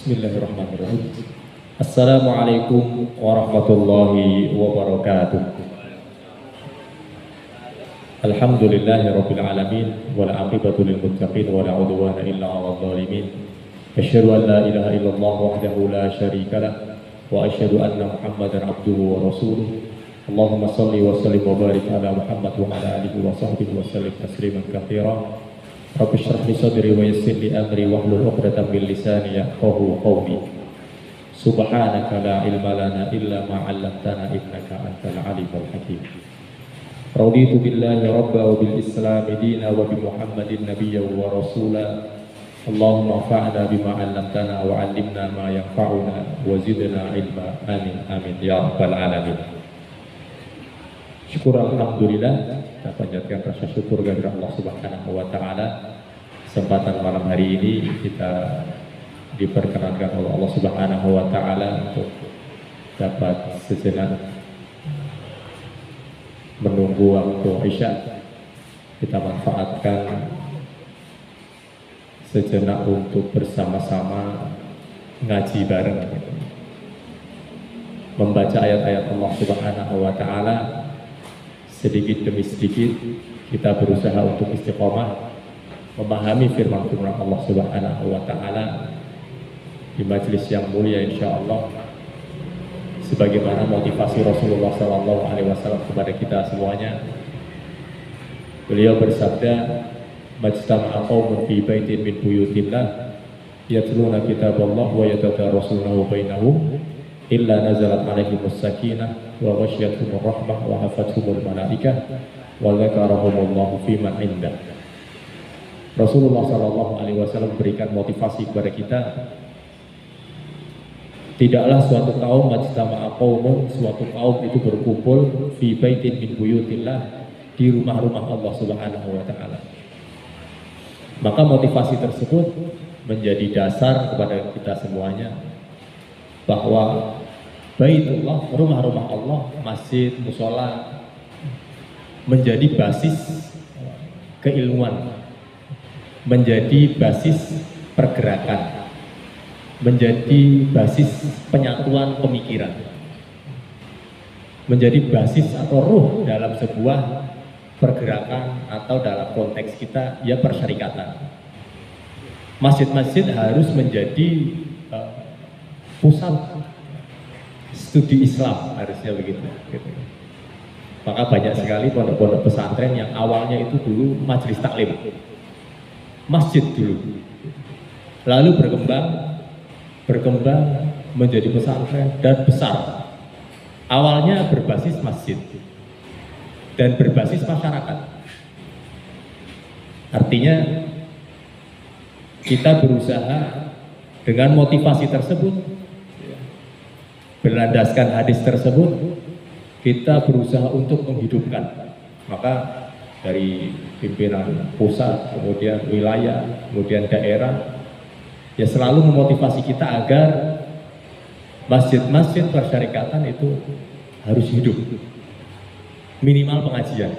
Bismillahirrahmanirrahim. Assalamualaikum warahmatullahi wabarakatuh. Alhamdulillahirabbil alamin wal 'aqibatu lil muttaqin wa la 'udwana illa 'alal zalimin. Asyhadu an la ilaha illallah wahdahu la syarika lah wa asyhadu anna Muhammadan 'abduhu wa rasuluh. Allahumma shalli wa sallim wa barik ala Muhammad wa ala alihi wa sahbihi wa sallim tasliman katsiran. Rabbi shrah li sadri wa yassir li amri wahlul 'uqdatam min lisani yafqahu qawli. Subhanaka la ilma lana illa ma 'allamtana innaka antal alimul hakim. Raditu billahi rabba wa bil islam dina wa bi Muhammadin nabiyyan wa rasula. Allahumma fa'na bima 'allamtana wa 'allimna ma yanfa'una wa zidna ilma. Amin amin ya rabbal alamin. Syukur alhamdulillah, kita panjatkan rasa syukur kepada Allah Subhanahu wa taala. Kesempatan malam hari ini kita diperkenankan oleh Allah Subhanahu wa taala untuk dapat sejenak menunggu waktu Isya. Kita manfaatkan sejenak untuk bersama-sama ngaji bareng, membaca ayat-ayat Allah Subhanahu wa taala. Sedikit demi sedikit kita berusaha untuk istiqomah memahami firman-firman Allah Subhanahu wa taala di majelis yang mulia insyaallah, sebagaimana motivasi Rasulullah SAW kepada kita semuanya. Beliau bersabda, "Majtama'a qaumun fi baitin min buyutillah yatluna kitaballah wa yatadarasunahu bainahum illa nazalat alaihimus sakinah wa ghasyiyatuhumur rahmah wa hafathumul malaikah wa dzakarahumullahu fi man indah." Rasulullah SAW berikan motivasi kepada kita, tidaklah suatu kaum majtama'a qaumun, suatu kaum itu berkumpul fi baitin min buyutillah, di rumah-rumah Allah Subhanahu wa taala. Maka motivasi tersebut menjadi dasar kepada kita semuanya bahwa Baitullah, rumah-rumah Allah, masjid, musola menjadi basis keilmuan, menjadi basis pergerakan, menjadi basis penyatuan pemikiran, menjadi basis atau ruh dalam sebuah pergerakan atau dalam konteks kita ya persyarikatan. Masjid-masjid harus menjadi pusat studi Islam, harusnya begitu. Maka banyak sekali pondok-pondok pesantren yang awalnya itu dulu majelis taklim, masjid dulu, lalu berkembang menjadi pesantren dan besar. Awalnya berbasis masjid dan berbasis masyarakat. Artinya kita berusaha dengan motivasi tersebut, berlandaskan hadis tersebut, kita berusaha untuk menghidupkan. Maka dari pimpinan pusat, kemudian wilayah, kemudian daerah, ya selalu memotivasi kita agar masjid-masjid persyarikatan itu harus hidup, minimal pengajian,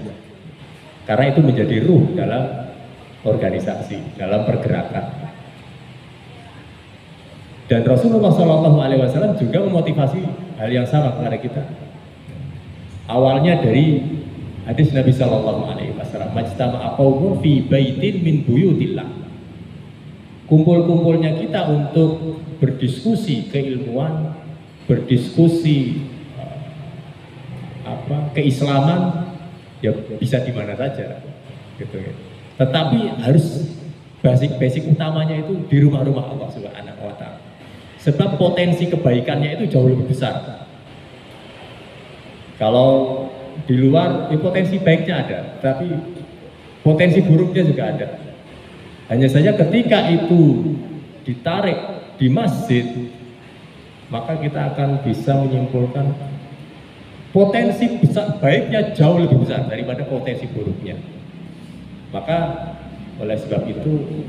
karena itu menjadi ruh dalam organisasi, dalam pergerakan. Dan Rasulullah SAW juga memotivasi hal yang sama kepada kita. Awalnya dari hadis Nabi SAW, "Majtama'a qaumun fi baitin min buyutillah." Kumpul-kumpulnya kita untuk berdiskusi keilmuan, berdiskusi keislaman, ya bisa di mana saja, gitu. Tetapi harus basic utamanya itu di rumah-rumah Allah Subhanahu wa taala. Sebab potensi kebaikannya itu jauh lebih besar. Kalau di luar, potensi baiknya ada, tapi potensi buruknya juga ada. Hanya saja ketika itu ditarik di masjid, maka kita akan bisa menyimpulkan potensi besar baiknya jauh lebih besar daripada potensi buruknya. Maka oleh sebab itu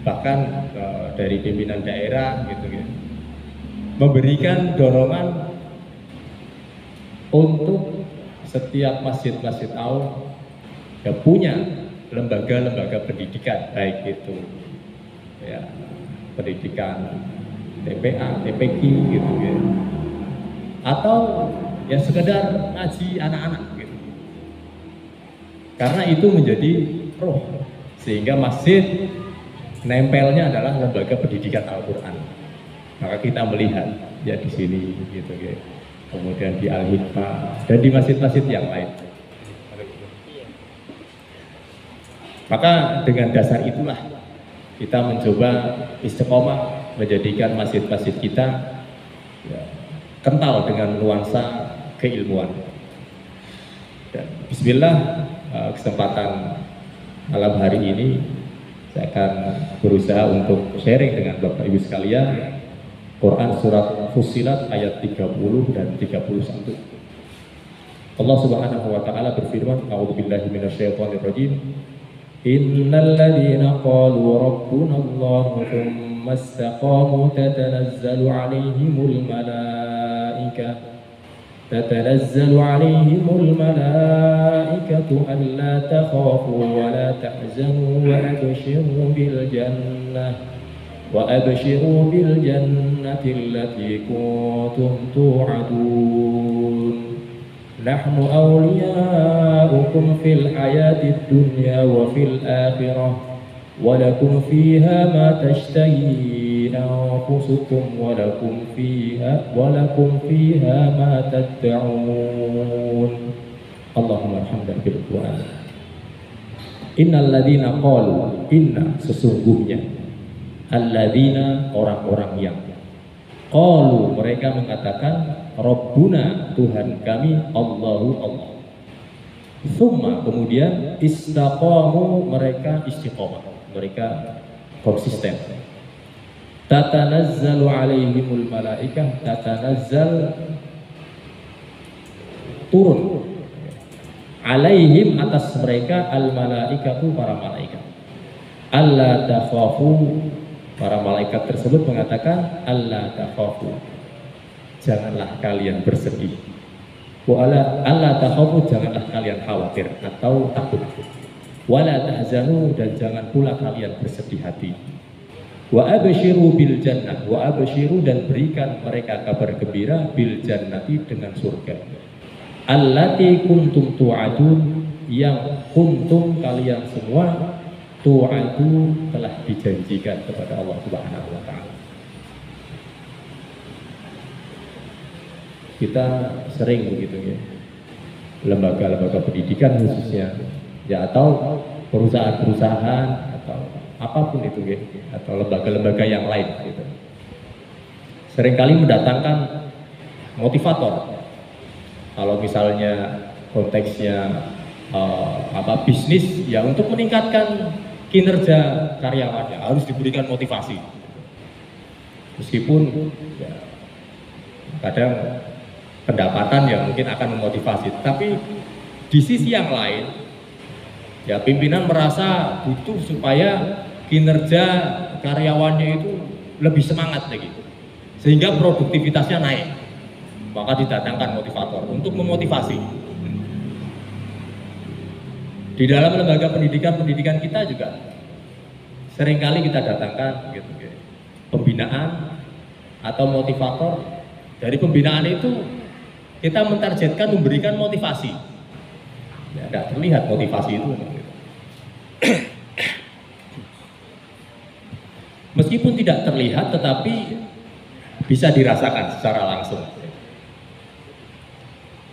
bahkan dari pimpinan daerah gitu, memberikan dorongan untuk setiap masjid-masjid awam ya punya lembaga-lembaga pendidikan, baik itu ya pendidikan TPA, TPQ gitu ya. Atau ya sekedar ngaji anak-anak gitu. Karena itu menjadi roh, sehingga masjid nempelnya adalah lembaga pendidikan Al-Quran. Maka kita melihat ya di sini gitu ya. Kemudian di Al-Hikmah dan di masjid-masjid yang lain. Maka dengan dasar itulah kita mencoba istiqomah menjadikan masjid-masjid kita ya, kental dengan nuansa keilmuan. Dan bismillah, kesempatan malam hari ini saya akan berusaha untuk sharing dengan Bapak Ibu sekalian Quran surat Fussilat ayat 30 dan 31. Allah Subhanahu wa taala berfirman, A'udzubillahi minasyaitonirrajim. Innal ladzina qalu rabbuna Allah tsumma istaqamu tatanazzalu 'alaihimul malaikah تتنزل عليهم الملائكة ألا تخافوا ولا تحزنوا وأبشروا بالجنة التي كنتم توعدون نحن أولياؤكم في الحياة الدنيا وفي الآخرة ولكم فيها ما تشتهي أنفسكم ولكم فيها ما تدعون اللهم ارحمنا بالقرآن. Innal ladzina qalu, inna sesungguhnya, alladzina orang-orang yang qalu mereka mengatakan Rabbuna Tuhan kami Allahu Allah. Tsumma kemudian istaqamu mereka istiqomah, mereka konsisten. Tatanazzalu alaihimul malaikah, tatanazzal turun alaihim atas mereka al malaikatu para malaikat. Alla takhafu, para malaikat tersebut mengatakan alla takhafu, janganlah kalian bersedih. Wa alla takhafu, janganlah kalian khawatir atau takut. Wala tahzanu, dan jangan pula kalian bersedih hati. Wa abshiru bil jannah, wa abshiru, dan berikan mereka kabar gembira bil jannati dengan surga. Allati kuntum tu'adun, yang kuntum kalian semua tu'adu telah dijanjikan kepada Allah Subhanahu wa taala. Kita sering begitu ya. Lembaga-lembaga pendidikan khususnya ya, atau perusahaan-perusahaan atau apapun itu ya, atau lembaga-lembaga yang lain gitu. Seringkali mendatangkan motivator. Kalau misalnya konteksnya bisnis ya, untuk meningkatkan kinerja karyawannya harus diberikan motivasi. Meskipun ya, kadang pendapatan yang mungkin akan memotivasi, tapi di sisi yang lain ya pimpinan merasa butuh supaya kinerja karyawannya itu lebih semangat lagi, sehingga produktivitasnya naik. Maka didatangkan motivator untuk memotivasi. Di dalam lembaga pendidikan kita juga seringkali kita datangkan gitu, pembinaan atau motivator. Dari pembinaan itu kita mentargetkan memberikan motivasi. Ya, tidak terlihat motivasi itu. Meskipun tidak terlihat, tetapi bisa dirasakan secara langsung.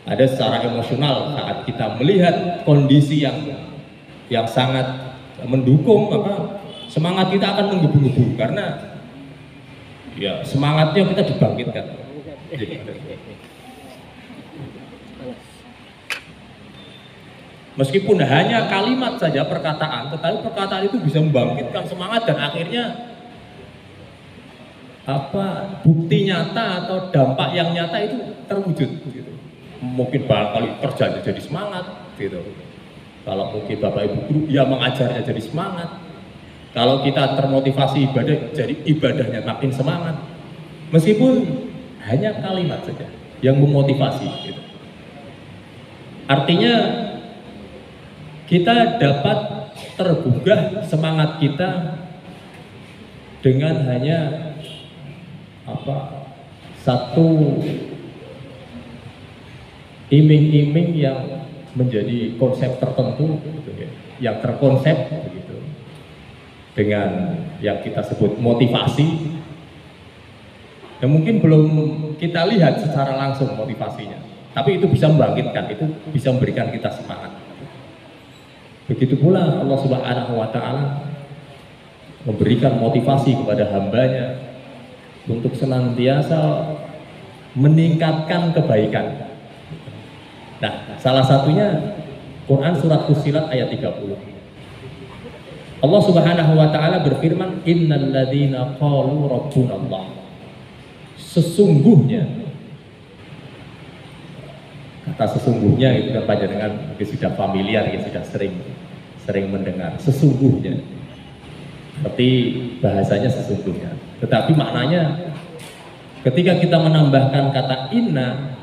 Ada secara emosional saat kita melihat kondisi yang sangat mendukung, maka semangat kita akan menggebu-gebu karena ya semangatnya kita dibangkitkan. Meskipun hanya kalimat saja, perkataan, tetapi perkataan itu bisa membangkitkan semangat dan akhirnya bukti nyata atau dampak yang nyata itu terwujud gitu. Mungkin barangkali kerjanya jadi semangat gitu. Kalau mungkin Bapak Ibu guru ya mengajarnya jadi semangat. Kalau kita termotivasi ibadah, jadi ibadahnya makin semangat. Meskipun hanya kalimat saja yang memotivasi gitu. Artinya kita dapat tergugah semangat kita dengan hanya satu iming-iming yang menjadi konsep tertentu gitu ya, yang terkonsep begitu dengan yang kita sebut motivasi, yang mungkin belum kita lihat secara langsung motivasinya, tapi itu bisa membangkitkan, itu bisa memberikan kita semangat. Begitu pula Allah Subhanahu wa Ta'ala memberikan motivasi kepada hambanya untuk senantiasa meningkatkan kebaikan. Nah, salah satunya Quran surat Fussilat ayat 30. Allah Subhanahu wa Ta'ala berfirman, innal ladzina qalu rabbunallah. Sesungguhnya, kata sesungguhnya itu kan panjenengan mungkin sudah familiar, ya, sudah sering mendengar sesungguhnya. Seperti bahasanya sesungguhnya. Tetapi maknanya ketika kita menambahkan kata inna,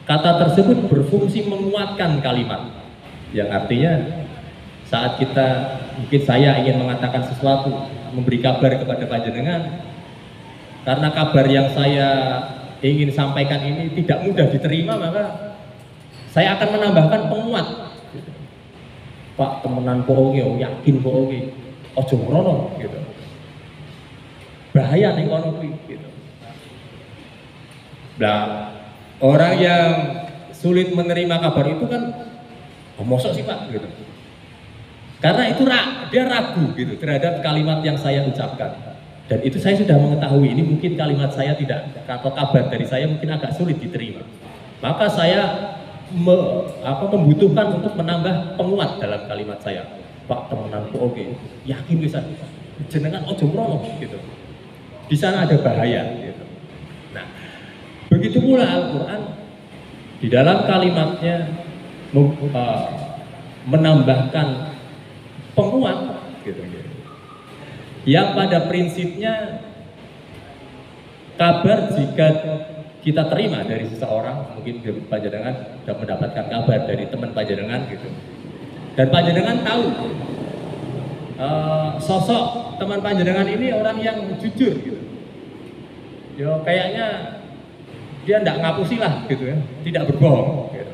kata tersebut berfungsi menguatkan kalimat, yang artinya saat kita, mungkin saya ingin mengatakan sesuatu, memberi kabar kepada panjenengan, karena kabar yang saya ingin sampaikan ini tidak mudah diterima, maka saya akan menambahkan penguat. Pak, temenan poonge, yakin poonge, ojo ngrono gitu. Bahaya ning kono kuwi gitu. Nah, orang yang sulit menerima kabar itu kan, oh, mosok sih Pak gitu. Karena itu dia ragu gitu terhadap kalimat yang saya ucapkan. Dan itu saya sudah mengetahui, ini mungkin kalimat saya tidak, atau kabar dari saya mungkin agak sulit diterima. Maka saya membutuhkan untuk menambah penguat dalam kalimat saya. Pak, temenanku oke, yakin bisa, jenengan ojo mrono gitu. Di sana ada bahaya gitu. Nah, begitu pula Al-Quran di dalam kalimatnya menambahkan penguat gitu. Yang pada prinsipnya kabar jika kita terima dari seseorang, mungkin panjenengan sudah mendapatkan kabar dari teman panjenengan gitu, dan panjenengan tahu sosok teman panjenengan ini orang yang jujur gitu, ya kayaknya dia tidak ngapusi lah gitu ya, tidak berbohong gitu.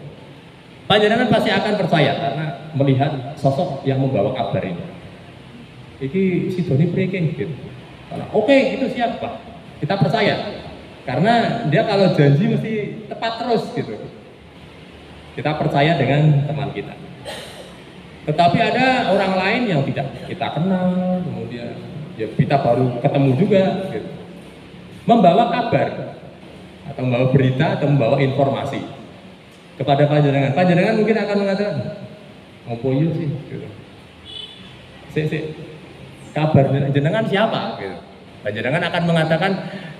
Panjenengan pasti akan percaya karena melihat sosok yang membawa kabar ini. Iki si Doni breaking gitu. Oke, itu siap Pak. Kita percaya. Karena dia kalau janji mesti tepat terus gitu. Kita percaya dengan teman kita. Tetapi ada orang lain yang tidak kita kenal, kemudian ya kita baru ketemu juga gitu. Membawa kabar atau membawa berita atau membawa informasi kepada panjenengan. Panjenengan mungkin akan mengatakan, "Ngopo yo sih?" gitu. Sik. Kabar jenengan siapa? Gitu. Panjenengan akan mengatakan,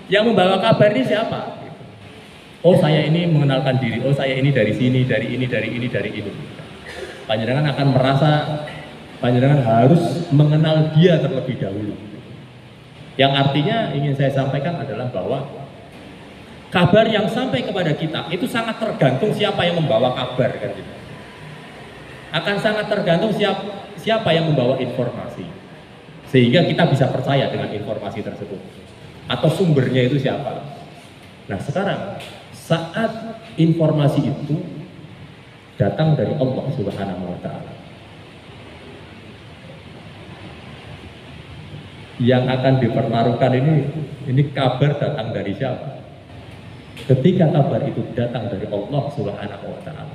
yang membawa kabar ini siapa? Gitu. Oh, saya ini mengenalkan diri. Oh, saya ini dari sini, dari ini. Panjenengan akan merasa panjenengan harus mengenal dia terlebih dahulu. Yang artinya ingin saya sampaikan adalah bahwa kabar yang sampai kepada kita itu sangat tergantung siapa yang membawa kabar kan gitu. Akan sangat tergantung siapa yang membawa informasi. Sehingga kita bisa percaya dengan informasi tersebut atau sumbernya itu siapa. Nah, sekarang saat informasi itu datang dari Allah Subhanahu wa Ta'ala, yang akan dipertaruhkan ini kabar datang dari siapa? Ketika kabar itu datang dari Allah Subhanahu wa Ta'ala,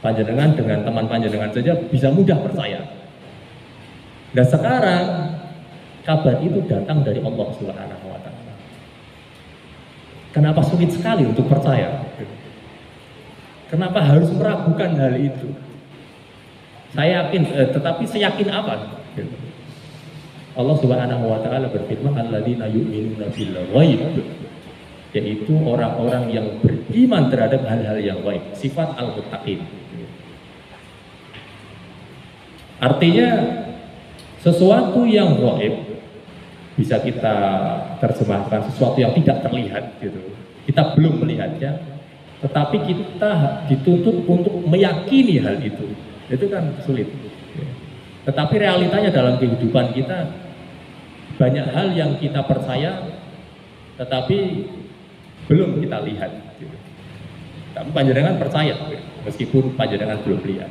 panjenengan dengan teman panjenengan saja bisa mudah percaya. Dan sekarang kabar itu datang dari Allah Subhanahu wa Ta'ala. Kenapa sulit sekali untuk percaya? Kenapa harus meragukan hal itu? Saya yakin, tetapi seyakin apa? Allah Subhanahu wa Ta'ala berfirman, alladzina yu'minuna bil ghaib, yaitu orang-orang yang beriman terhadap hal-hal yang gaib, sifat al-muttaqin. Artinya sesuatu yang gaib bisa kita terjemahkan sesuatu yang tidak terlihat gitu. Kita belum melihatnya, tetapi kita dituntut untuk meyakini hal itu. Itu kan sulit. Tetapi realitanya dalam kehidupan kita banyak hal yang kita percaya tetapi belum kita lihat. Gitu. Tapi panjenengan percaya, meskipun panjenengan belum lihat.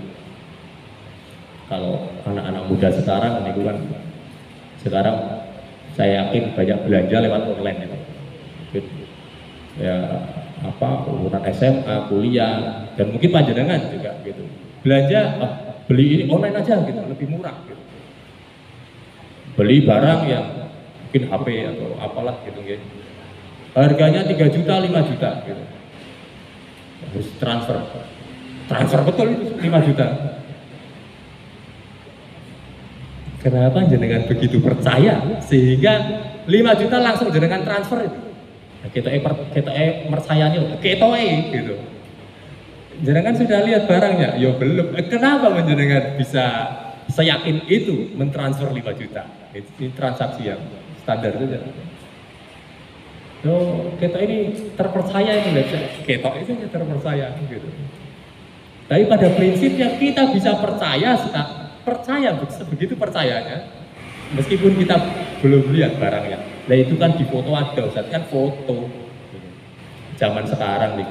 Kalau anak-anak muda sekarang, ini kan sekarang saya yakin banyak belanja lewat online ya. Gitu. Ya apa urutan SMA, kuliah, dan mungkin panjenengan juga gitu. Belanja beli ini online aja gitu, lebih murah gitu. Beli barang yang mungkin HP atau apalah gitu gitu. Harganya 3 juta, 5 juta gitu. Harus transfer betul itu 5 juta. Kenapa jenengan begitu percaya sehingga 5 juta langsung jenengan transfer itu? Kita mercayanya gitu. Jenengan sudah lihat barangnya? Ya belum. Kenapa jenengan bisa seyakin itu mentransfer 5 juta? Ini transaksi yang standar saja. Kita ini terpercaya ini, kita itu terpercaya gitu. Tapi pada prinsipnya kita bisa percaya begitu percayanya, meskipun kita belum lihat barangnya. Nah itu kan di foto ada, Ustaz, kan foto. Zaman sekarang nih,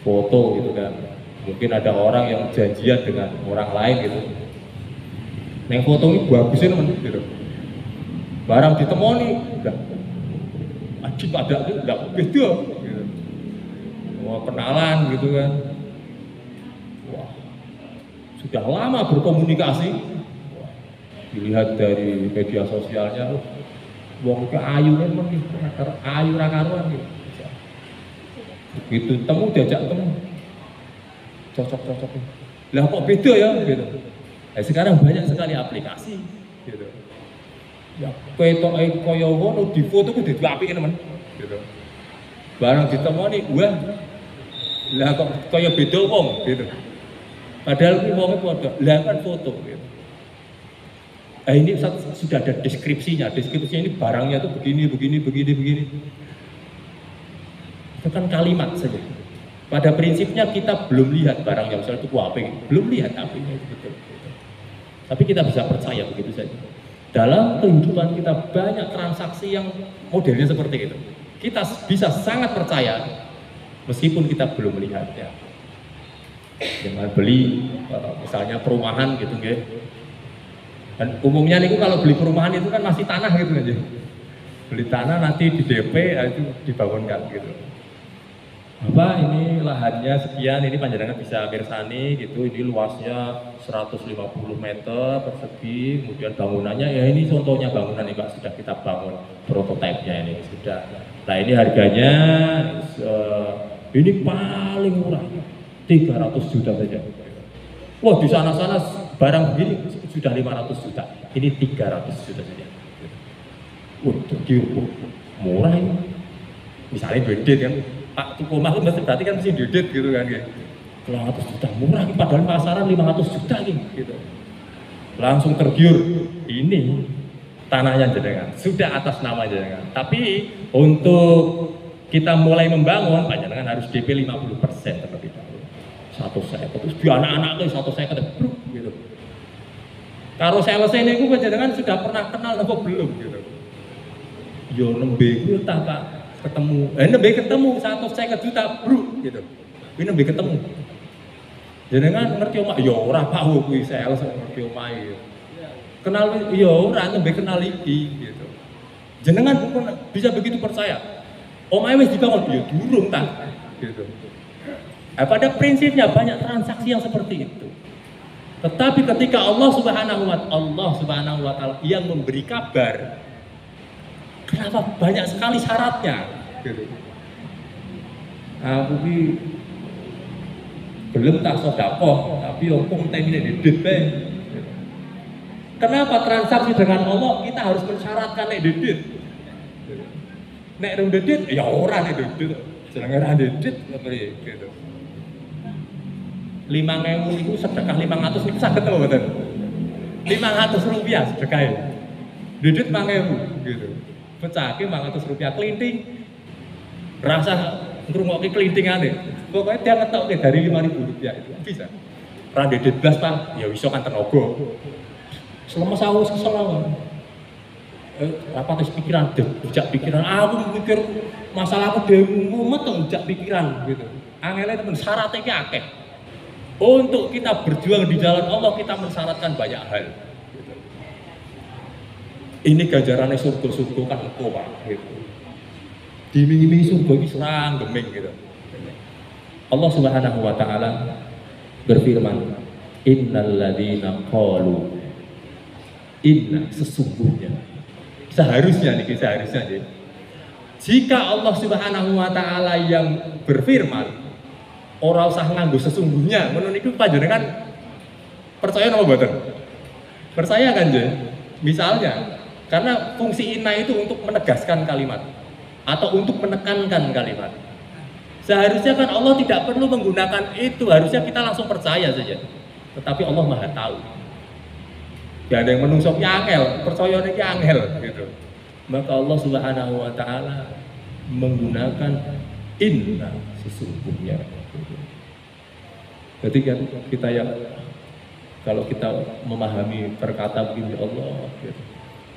foto gitu kan. Mungkin ada orang yang janjian dengan orang lain gitu. Neng foto ini bagusnya teman gitu. Barang ditemoni, udah ajib ada itu, udah beda. Gitu. Wah kenalan gitu kan. Wah sudah lama berkomunikasi. Wah, dilihat dari media sosialnya, wong ke ayunya mending ayu ra karuan gitu. Begitu temu diajak temu. Cocok. Lah kok beda ya gitu. Nah, sekarang banyak sekali aplikasi gitu. Ya ketoke kaya ngono di foto ku diapike temen gitu. Barang ditemoni wah. Lah kok kaya beda wong gitu. Padahal ku wong padha. Lah kan foto gitu. Nah, ini sudah ada deskripsinya ini barangnya tuh begini. Itu kan kalimat saja. Pada prinsipnya kita belum lihat barangnya, misalnya itu HP, belum lihat HP-nya itu betul. Tapi kita bisa percaya begitu saja. Dalam kehidupan kita banyak transaksi yang modelnya seperti itu. Kita bisa sangat percaya meskipun kita belum melihatnya. Dengan beli misalnya perumahan gitu ya. Dan umumnya nih kalau beli perumahan itu kan masih tanah gitu aja. Beli tanah nanti di DP itu dibangunkan gitu. Apa ini lahannya sekian, ini panjenengan bisa mirsani gitu, ini luasnya 150 meter persegi, kemudian bangunannya ya ini contohnya bangunan ini Pak, sudah kita bangun prototipenya ini sudah. Nah ini harganya ini paling murah 300 juta saja. Wah di sana-sana barang begini sudah 500 juta, ini 300 juta saja. Wah murah ini. Misalnya duit kan. Pak tuku rumah itu berarti kan mesti didit gitu kan gitu. 500 juta murah padahal pasaran 500 juta gitu. Langsung tergiur ini tanahnya jenengan sudah atas nama jenengan. Tapi untuk kita mulai membangun panjenengan harus DP 50% terlebih dahulu. 100 terus di anak-anak itu 100 gitu. Karo sales ini ku panjenengan sudah pernah kenal apa belum gitu. Yo nembe ku tak Pak ketemu, ketemu 150 juta bro gitu. Ini nembe ketemu. Jenengan ngerti omah? Ya ora Pak kuwi sales ngerti omah ya. Kenal ya ora nembe kenal iki gitu. Jenengan pun bisa begitu percaya. Omahe wis dibangun ya durung ta gitu. Nah, pada prinsipnya banyak transaksi yang seperti itu. Tetapi ketika Allah Subhanahu wa taala yang memberi kabar, kenapa banyak sekali syaratnya? Gitu. Aku ki belum tak sedekah, tapi hukum temine dedit bae. Kenapa transaksi dengan Allah kita harus mensyaratkan nek dedit? Nek rung dedit ya ora nek dedit. Jenenge ora dedit piye gitu. 5.000 niku sedekah 500 niku saged apa mboten? 500 rupiah sedekah. Dedit 5.000 gitu. Pecahke 500 rupiah klinting. Rasa ngrungokke klintingane. Pokoknya dia ngetokke dari 5.000 rupiah itu bisa. Ra dedit blas Pak, ya iso kan tenaga. Selama sawus kesel. rapat pikiran, jejak pikiran. Aku mikir masalah aku dhewe mumet kok jejak pikiran gitu. Angele temen syaratnya iki akeh. Untuk kita berjuang di jalan Allah kita mensyaratkan banyak hal. Gitu. Ini ganjarannya surga kan engko Pak gitu. Diiming-imingi surga iki serang geming gitu. Allah Subhanahu wa taala berfirman, "Innal ladzina qalu" inna sesungguhnya. Seharusnya jika Allah Subhanahu wa taala yang berfirman ora usah nganggo sesungguhnya, ngono niku panjenengan percaya napa mboten? Percaya kan, Je? Misalnya, karena fungsi inna itu untuk menegaskan kalimat atau untuk menekankan kalimat. Seharusnya kan Allah tidak perlu menggunakan itu, harusnya kita langsung percaya saja. Tetapi Allah Maha tahu. Gak ada yang menungsok angel, percaya ini angel gitu. Maka Allah Subhanahu wa taala menggunakan inna sesungguhnya. Jadi kan kita yang kalau kita memahami perkataan begini Allah gitu.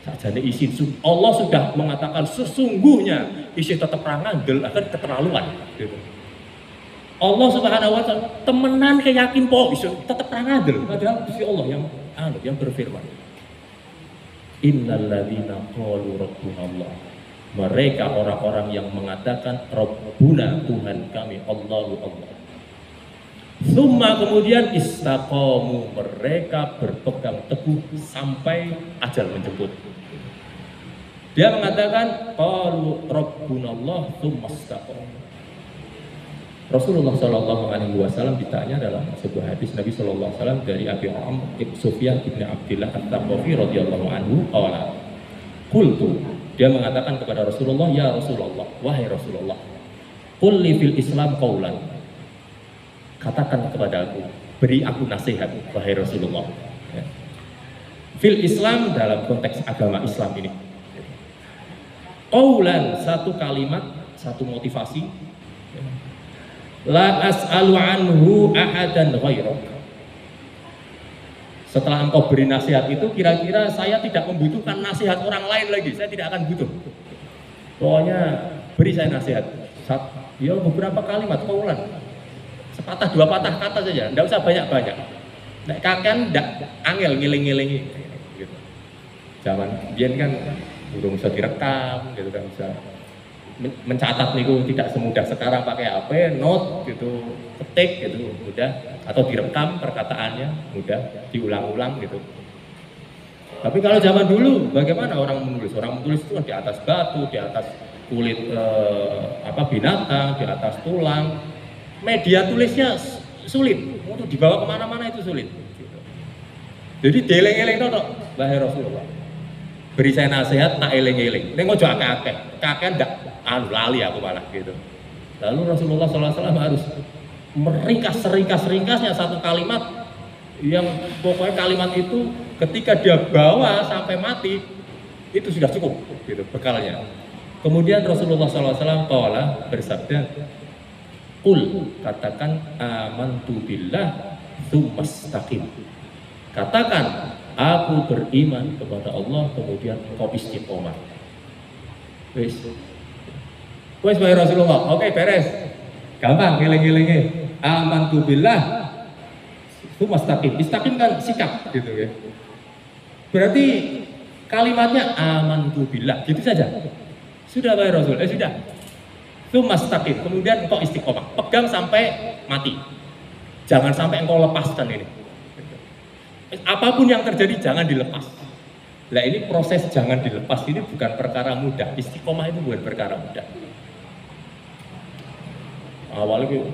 Sajane isi Allah sudah mengatakan sesungguhnya isi tetap rangandel akan keterlaluan gitu. Allah Subhanahu wa taala temenan keyakin po iso tetap rangandel padahal isi Allah yang berfirman. Innal ladzina qalu rabbuna Allah. Mereka orang-orang yang mengatakan Rabbuna Tuhan kami Allahu Allah. Summa kemudian istaqamu, mereka berpegang teguh sampai ajal menjemput. Dia mengatakan qalu rabbuna Allah tsumma istaqamu. Rasulullah Shallallahu Alaihi Wasallam ditanya dalam sebuah hadis Nabi Shallallahu Alaihi Wasallam dari Abi Amr ibn Sufyan ibn Abdillah At-Taqafi radhiyallahu anhu qala qultu, dia mengatakan kepada Rasulullah, ya Rasulullah, wahai Rasulullah, qul li fil Islam qaulan, katakan kepada aku, beri aku nasihat wahai Rasulullah. Fil Islam dalam konteks agama Islam ini. Qaulan, satu kalimat, satu motivasi. La as'alu anhu ahadan ghairak. Setelah engkau beri nasihat itu, kira-kira saya tidak membutuhkan nasihat orang lain lagi. Saya tidak akan butuh. Pokoknya beri saya nasihat. Ya beberapa kalimat qaulan. Sepatah dua patah kata saja, tidak usah banyak-banyak. Nek kakean ndak angel ngiling-ngilingi gitu. Zaman biyen kan belum bisa direkam gitu kan, bisa mencatat niku tidak semudah sekarang pakai HP, note gitu, ketik gitu mudah, atau direkam perkataannya mudah, diulang-ulang gitu. Tapi kalau zaman dulu bagaimana orang menulis? Orang menulis itu kan di atas batu, di atas kulit binatang, di atas tulang. Media tulisnya sulit, untuk dibawa kemana-mana itu sulit. Jadi deleng-eleng tok, wahai Rasulullah. Beri saya nasihat, tak eleng-eleng. Ini ngojo akeh-akeh, kakek ndak lali aku malah gitu. Lalu Rasulullah SAW harus meringkas-ringkasnya satu kalimat yang pokoknya kalimat itu ketika dia bawa sampai mati itu sudah cukup gitu bekalnya. Kemudian Rasulullah SAW bersabda, qul, katakan amantu billah tsumastaqim. Katakan aku beriman kepada Allah kemudian kau istiqomah. Wes wahai Rasulullah, oke beres. Gampang ngeleng-elenge. Amantu billah tsumastaqim. Istaqim kan sikap gitu ya. Berarti kalimatnya amantu billah gitu saja. Sudah wahai Rasul, sudah. Tsumastaqim, kemudian engkau istiqomah, pegang sampai mati. Jangan sampai engkau lepaskan ini. Apapun yang terjadi jangan dilepas. Nah ini proses jangan dilepas ini bukan perkara mudah. Istiqomah itu bukan perkara mudah. Awalnya itu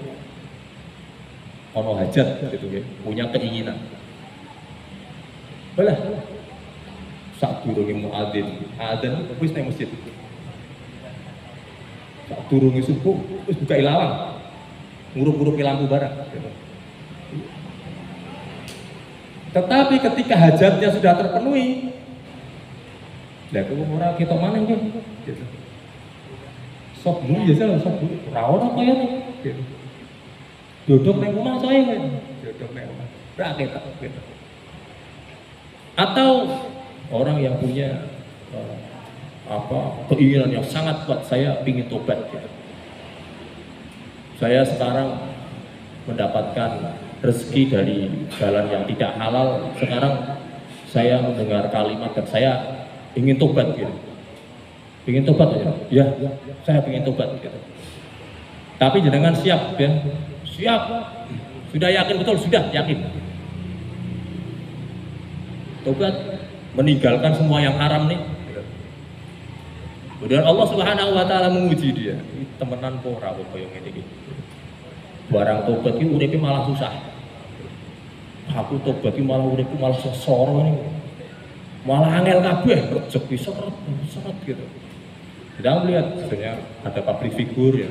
ono hajat gitu ya, punya keinginan. Belah. Sak durunge muadzin, adzan wis nang masjid. Sak durunge subuh wis buka ilawang. Nguruk-nguruk lampu barang. Gitu. Tetapi ketika hajatnya sudah terpenuhi, lah kok ora ketok maneh gitu. Sok dulu ya saya sok dulu. Rawon apa ya gitu. Duduk nang omah saya kan. Duduk nang omah. Ora ketok gitu. Atau orang yang punya keinginan yang sangat kuat, saya ingin tobat gitu. Saya sekarang mendapatkan rezeki dari jalan yang tidak halal, sekarang saya mendengar kalimat dan saya ingin tobat gitu. Ingin tobat ya? Ya, saya ingin tobat gitu. Tapi jenengan siap ya? Siap. Sudah yakin betul? Sudah yakin. Tobat, meninggalkan semua yang haram nih. Kemudian Allah Subhanahu wa taala menguji dia. Temenan ora apa koyo ngene iki. Barang tobat iki uripe malah susah. Aku tobat iki malah uripku malah sesoro nih. Malah angel kabeh, rezeki seret gitu. Kita melihat sebenarnya ada public figure ya.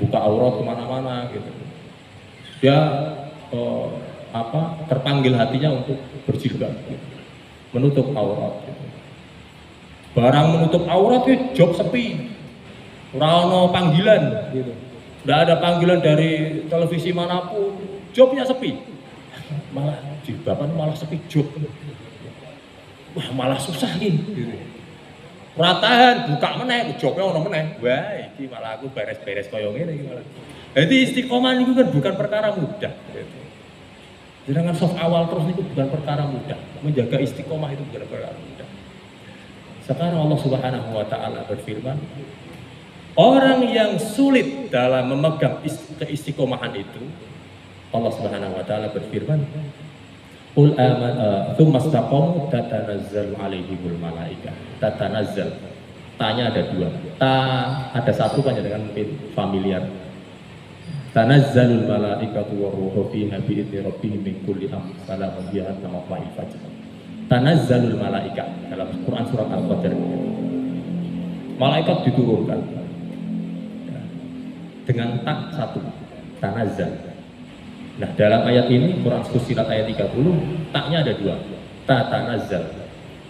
Buka aurat kemana-mana gitu. Dia terpanggil hatinya untuk berjilbab gitu. Menutup aurat gitu. Barang menutup aurat itu job sepi. Ora ono panggilan gitu. Enggak ada panggilan dari televisi manapun, jobnya sepi. Malah jilbaban malah sepi job. Wah, malah susah gitu. Ratahan buka meneh, jobnya ono meneh. Wah, iki malah aku beres-beres koyo ngene iki malah. Jadi istiqomah itu kan bukan perkara mudah. Jangan soft awal terus itu bukan perkara mudah. Menjaga istiqomah itu bukan perkara mudah. Sekarang Allah Subhanahu wa taala berfirman, orang yang sulit dalam memegang keistiqomahan itu, Allah Subhanahu wa taala berfirman, qul tsumma istaqamu tatanazzalu alaihimul malaikah. Tatanazzal. Tanya ada dua. Ada satu kan dengan mungkin familiar. Tanazzalul malaikatu waruhu fiha bi'izni rabbihim min kulli amrin salamun hiya hatta matla'il fajr. Tanazzalul malaikah dalam Quran surat Al-Qadr. Malaikat diturunkan dengan tak satu, tanazzal. Nah, dalam ayat ini Quran Fussilat ayat 30, taknya ada dua. Tatanazzal.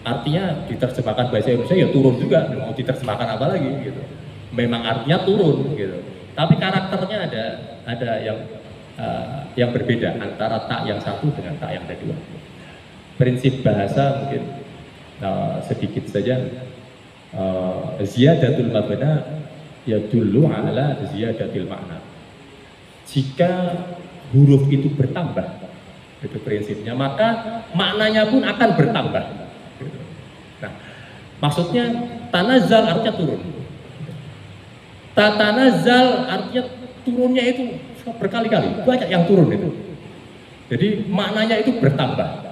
Artinya diterjemahkan bahasa Indonesia ya turun juga, mau diterjemahkan apa lagi gitu. Memang artinya turun gitu. Tapi karakternya ada yang berbeda antara tak yang satu dengan tak yang ada dua. Prinsip bahasa mungkin sedikit saja, ziyadatul mabna yadullu ala ziyadatil makna. Jika huruf itu bertambah, itu prinsipnya, maka maknanya pun akan bertambah. Nah, maksudnya tanazzal artinya turun. Tatanazzal artinya turunnya itu berkali-kali, banyak yang turun itu. Jadi maknanya itu bertambah.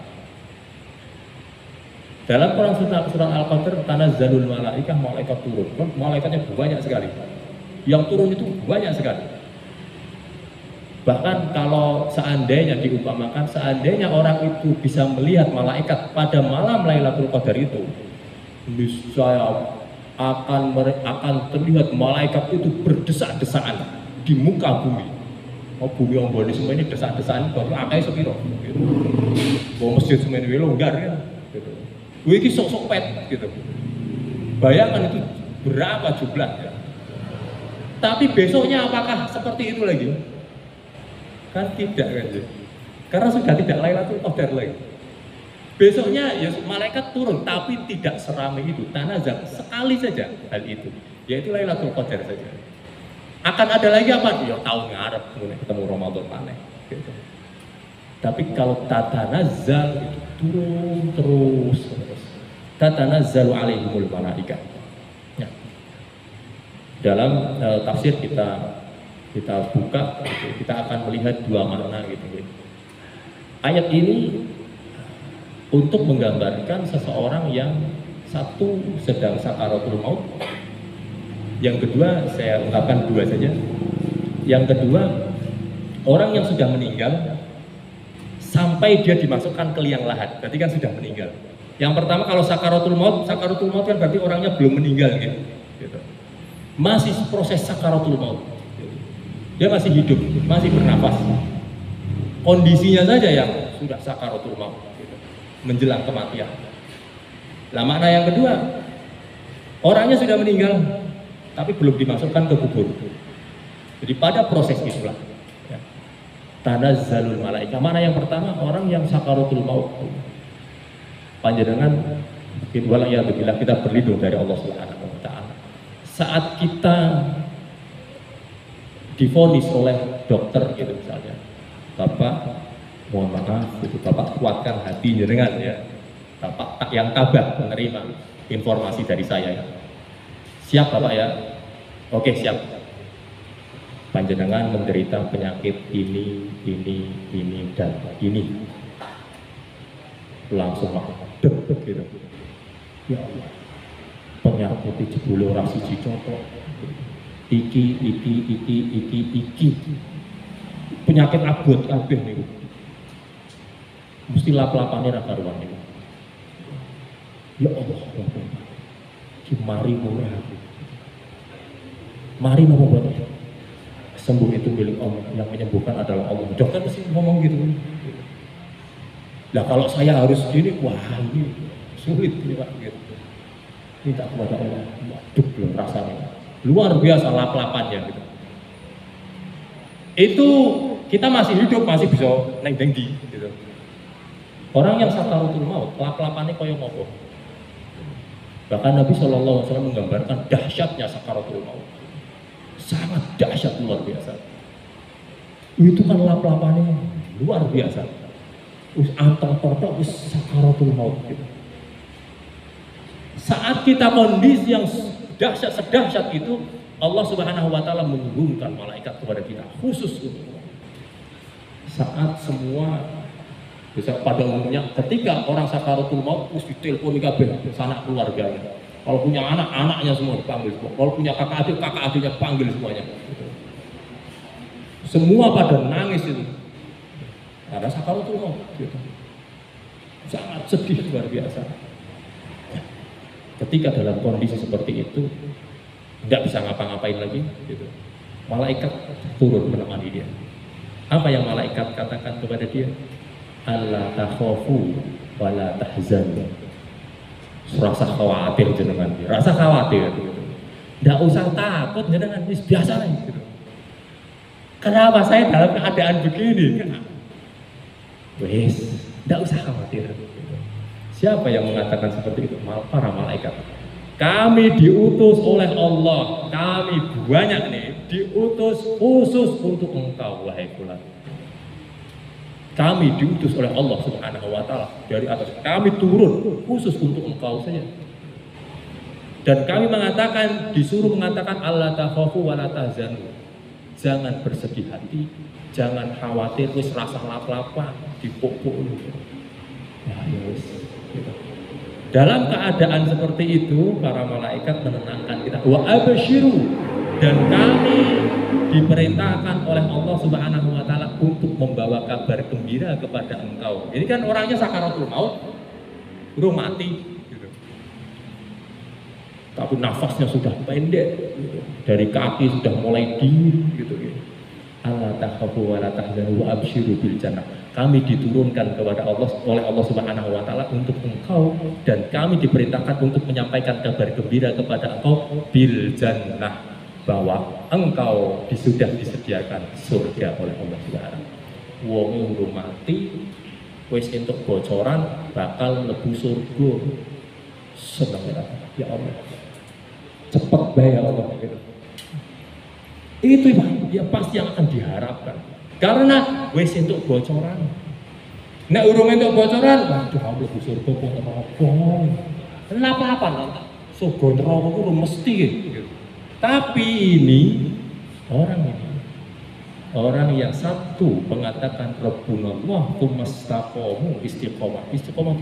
Dalam Quran surat Al-Qadr, tanazzalul malaikah, malaikat turun. Malaikatnya banyak sekali. Yang turun itu banyak sekali. Bahkan kalau seandainya diumpamakan, seandainya orang itu bisa melihat malaikat pada malam Lailatul Qadar itu, niscaya akan terlihat malaikat itu berdesak-desakan di muka bumi. Oh, bumi yang boleh semua ini desak-desakan, baru akai sepiro. Gitu. Bawa masjid semua ini longgar kan. Gitu. Gue ini sok-sok pet gitu. Bayangkan itu berapa jumlahnya. Tapi besoknya apakah seperti itu lagi? Kan tidak kan. Karena sudah tidak Lailatul Qadar lagi. Besoknya ya malaikat turun, tapi tidak seramai itu. Tanazzal sekali saja hal itu, yaitu Lailatul Qadar saja. Akan ada lagi apa? Ya tahun ngarep ketemu Ramadan maneh. Gitu. Tapi kalau tatanazzal itu turun terus. Tatanazzalu alaihimul malaikah. Ya. Dalam tafsir kita buka, kita akan melihat dua makna gitu. Ayat ini untuk menggambarkan seseorang yang satu sedang sakaratul maut, yang kedua saya ungkapkan dua saja. Yang kedua, orang yang sudah meninggal sampai dia dimasukkan ke liang lahat, berarti kan sudah meninggal. Yang pertama kalau sakaratul maut kan berarti orangnya belum meninggal gitu. Masih proses sakaratul maut. Dia masih hidup, masih bernapas. Kondisinya saja yang sudah sakaratul maut, gitu. Menjelang kematian. Lah makna yang kedua, orangnya sudah meninggal, tapi belum dimasukkan ke kubur. Jadi pada proses itulah ya, tanazzalul malaikah. Mana yang pertama, orang yang sakaratul maut. Panjenengan Wala'iyadzubillah, kita berlindung dari Allah Subhanahu wa Ta'ala. Saat kita divonis oleh dokter gitu misalnya, Bapak mohon maaf, itu Bapak kuatkan hati jenengan ya, Bapak tak yang tabah menerima informasi dari saya ya. Siap Bapak ya? Oke siap. Panjenengan menderita penyakit ini, dan ini. Langsung deg gitu. Ya Allah, penyakit itu jebule ora siji contoh. Iki. Penyakit abot kabeh niku. Mesti lap-lapane ra karuan niku. Ya Allah, ki mari murah. Mari nopo boten. Sembuh itu milik Allah, yang menyembuhkan adalah Allah. Dokter mesti ngomong gitu. Lah kalau saya harus gini, wah ini sulit ini Pak gitu. Minta kepada Allah, waduh belum rasanya. Luar biasa lap-lapannya gitu. Itu kita masih hidup, masih bisa neng dengdi gitu. Orang yang sakaratul maut, lap-lapannya koyo ngopo. Bahkan Nabi SAW menggambarkan dahsyatnya sakaratul maut. Sangat dahsyat, luar biasa. Itu kan lap-lapannya luar biasa. Us anteng-anteng us sakaratul maut gitu. Saat kita kondisi yang dahsyat sedahsyat itu, Allah Subhanahu wa Ta'ala menghubungkan malaikat kepada kita khusus untuk saat semua bisa pada umumnya ketika orang sakaratul maut mesti telepon kabeh sanak keluarganya. Kalau punya anak, anaknya semua dipanggil semua. Kalau punya kakak adiknya panggil semuanya. Semua pada nangis itu. Karena sakaratul maut gitu. Sangat sedih luar biasa. Ketika dalam kondisi seperti itu tidak bisa ngapa-ngapain lagi gitu. Malaikat turun menemani dia. Apa yang malaikat katakan kepada dia? Alla takhafu wa la tahzanu. Rasa khawatir jenengan, rasa khawatir gitu. Tidak usah takut jenengan, biasa gitu. Kenapa saya dalam keadaan begini? Kenapa? Wes, tidak usah khawatir. Siapa yang mengatakan seperti itu? Para malaikat. Kami diutus oleh Allah, kami banyak nih diutus khusus untuk engkau wahai fulan. Kami diutus oleh Allah Subhanahu wa Ta'ala dari atas. Kami turun khusus untuk engkau saja. Dan kami mengatakan, disuruh mengatakan alla takhafu wa la tahzanu. Jangan bersedih hati, jangan khawatir, wis rasa lap-lapan, dipuk-puk. Ya, wis. Dalam keadaan seperti itu, para malaikat menenangkan kita. Wa absyiru, dan kami diperintahkan oleh Allah Subhanahu wa Ta'ala untuk membawa kabar gembira kepada engkau. Ini kan orangnya sakaratul maut, belum mati gitu. Tapi nafasnya sudah pendek gitu. Dari kaki sudah mulai dingin gitu. Alla takhafu wa la tahzanu wa absyiru bil jannah. Kami diturunkan kepada Allah oleh Allah Subhanahu wa Ta'ala untuk engkau, dan kami diperintahkan untuk menyampaikan kabar gembira kepada engkau bil jannah, bahwa engkau sudah disediakan surga oleh Allah Subhanahu. Wong urung mati wis entuk bocoran bakal mlebu surga. Seneng ya Allah. Cepet bae ya Allah gitu. Itu ya pasti yang akan diharapkan. Karena wis entuk bocoran. Nek urung entuk bocoran, waduh mlebu surga kok apa? Kenapa-apa nanti? Surga neraka ku mesti gitu. Tapi ini orang yang satu mengatakan Rabbunallah tsumastaqamu istiqomah. Istiqomah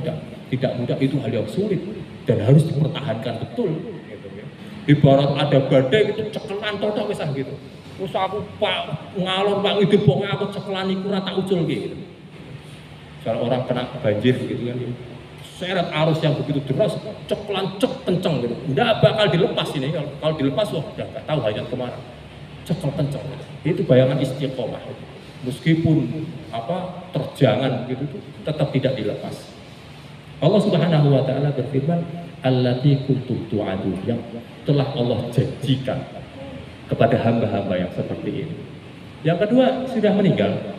tidak mudah, itu hal yang sulit dan harus dipertahankan betul gitu ya. Ibarat ada badai itu cekelan totok wis gitu. Terus aku Pak ngalor Pak itu pokoknya aku cekelan iku ora tak ucul gitu. Kalau orang kena banjir gitu kan, seret arus yang begitu deras, ceklan kenceng gitu, nggak bakal dilepas ini. Kalau dilepas wah udah nggak tahu hanya kemana. Cekel kenceng gitu. Itu bayangan istiqomah. Meskipun terjangan gitu tetap tidak dilepas. Allah Subhanahu wa Ta'ala berfirman, allati kuntum tu'adun, yang telah Allah janjikan kepada hamba-hamba yang seperti ini. Yang kedua sudah meninggal.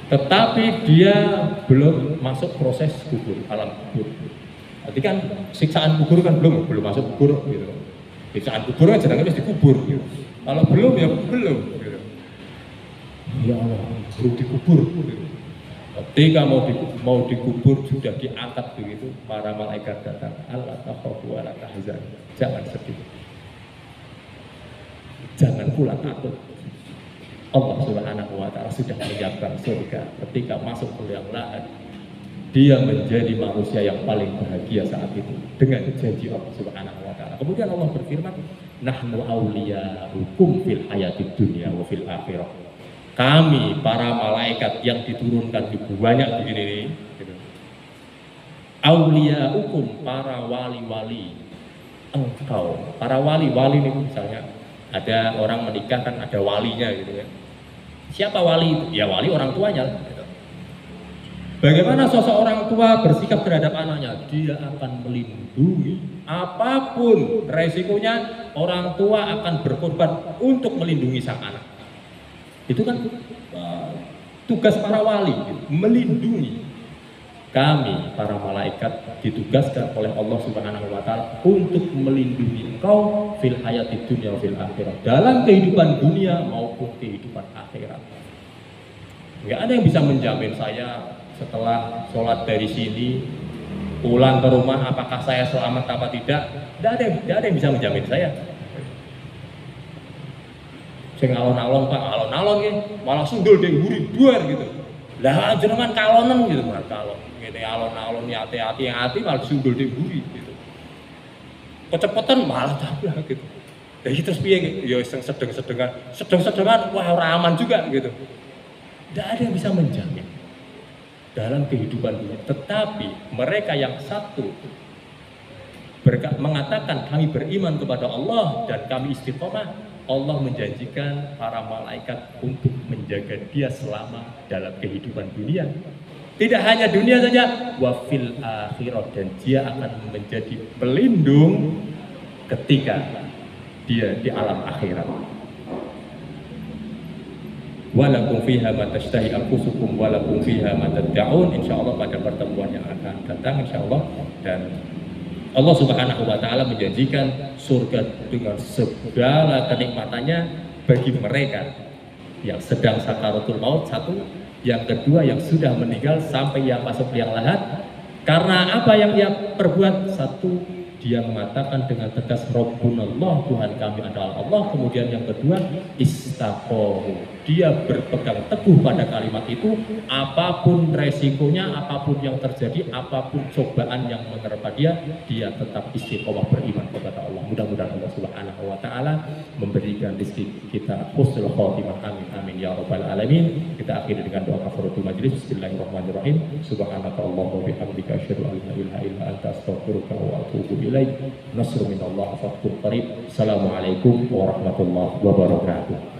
tetapi dia belum masuk proses kubur, alam kubur. Berarti kan siksaan kubur kan belum masuk kubur gitu. Siksaan kubur kan sedangkan harus dikubur gitu. Kalau belum ya belum gitu. Ya Allah, belum dikubur gitu. Ketika mau dikubur sudah diangkat begitu, para malaikat datang. Allah takhafu wa la tahzan. Jangan sedih. Jangan pula takut. Allah Subhanahu wa taala sudah menyiapkan surga. Ketika masuk ke liang lahat, dia menjadi manusia yang paling bahagia saat itu dengan janji Allah Subhanahu wa taala. Kemudian Allah berfirman, "Nahnu awliya'ukum fil hayatid dunya wa fil akhirah." Kami para malaikat yang diturunkan di banyak begini nih, gitu. Awliya'ukum, para wali-wali engkau. Para wali-wali nih, misalnya ada orang menikah kan ada walinya gitu ya. Siapa wali itu? Ya wali orang tuanya. Gitu. Bagaimana sosok orang tua bersikap terhadap anaknya? Dia akan melindungi apapun resikonya, orang tua akan berkorban untuk melindungi sang anak. Itu kan tugas para wali, gitu. Melindungi. Kami para malaikat ditugaskan oleh Allah Subhanahu wa taala untuk melindungi engkau fil hayatid dunya fil akhirah, dalam kehidupan dunia maupun kehidupan akhirat. Enggak ada yang bisa menjamin saya setelah sholat dari sini pulang ke rumah apakah saya selamat apa tidak. Tidak ada yang bisa menjamin saya. Sing alon-alon Pak, alon-alon ya, malah sundul deh mburi duar gitu. Lah jenengan kalonen gitu Mas, kalon. Ngene alon-alon ya hati-hati malah sundul deh mburi gitu. Kecepetan malah tabrak gitu. Ya itu terus piye ya sedang-sedengan wah ora aman juga gitu. Tidak ada yang bisa menjamin dalam kehidupan dunia. Tetapi mereka yang satu mengatakan kami beriman kepada Allah dan kami istiqomah, Allah menjanjikan para malaikat untuk menjaga dia selama dalam kehidupan dunia. Tidak hanya dunia saja, wa fil akhirah, dan dia akan menjadi pelindung ketika dia di alam akhirat. Walakum fiha ma tashtahi anfusukum walakum fiha ma tad'un. Insyaallah pada pertemuan yang akan datang insyaallah, dan Allah Subhanahu wa taala menjanjikan surga dengan segala kenikmatannya bagi mereka yang sedang sakaratul maut, satu, yang kedua yang sudah meninggal sampai yang masuk liang lahat. Karena apa yang dia perbuat? Satu, dia mengatakan dengan tegas Rabbunallah, Tuhan kami adalah Allah. Kemudian yang kedua, istaqomu, dia berpegang teguh pada kalimat itu, apapun resikonya, apapun yang terjadi, apapun cobaan yang menerpa dia tetap istiqomah beriman kepada Allah. Mudah-mudahan Allah Subhanahu wa taala memberikan rezeki kita husnul khotimah, amin amin ya rabbal alamin. Kita akhiri dengan doa kafaratul majelis. Bismillahirrahmanirrahim. Subhanakallahumma wa bihamdika asyhadu an la ilaha illa anta astaghfiruka wa atubu ilaik. Nasrun minallah wa fathun qarib. Assalamualaikum warahmatullahi wabarakatuh.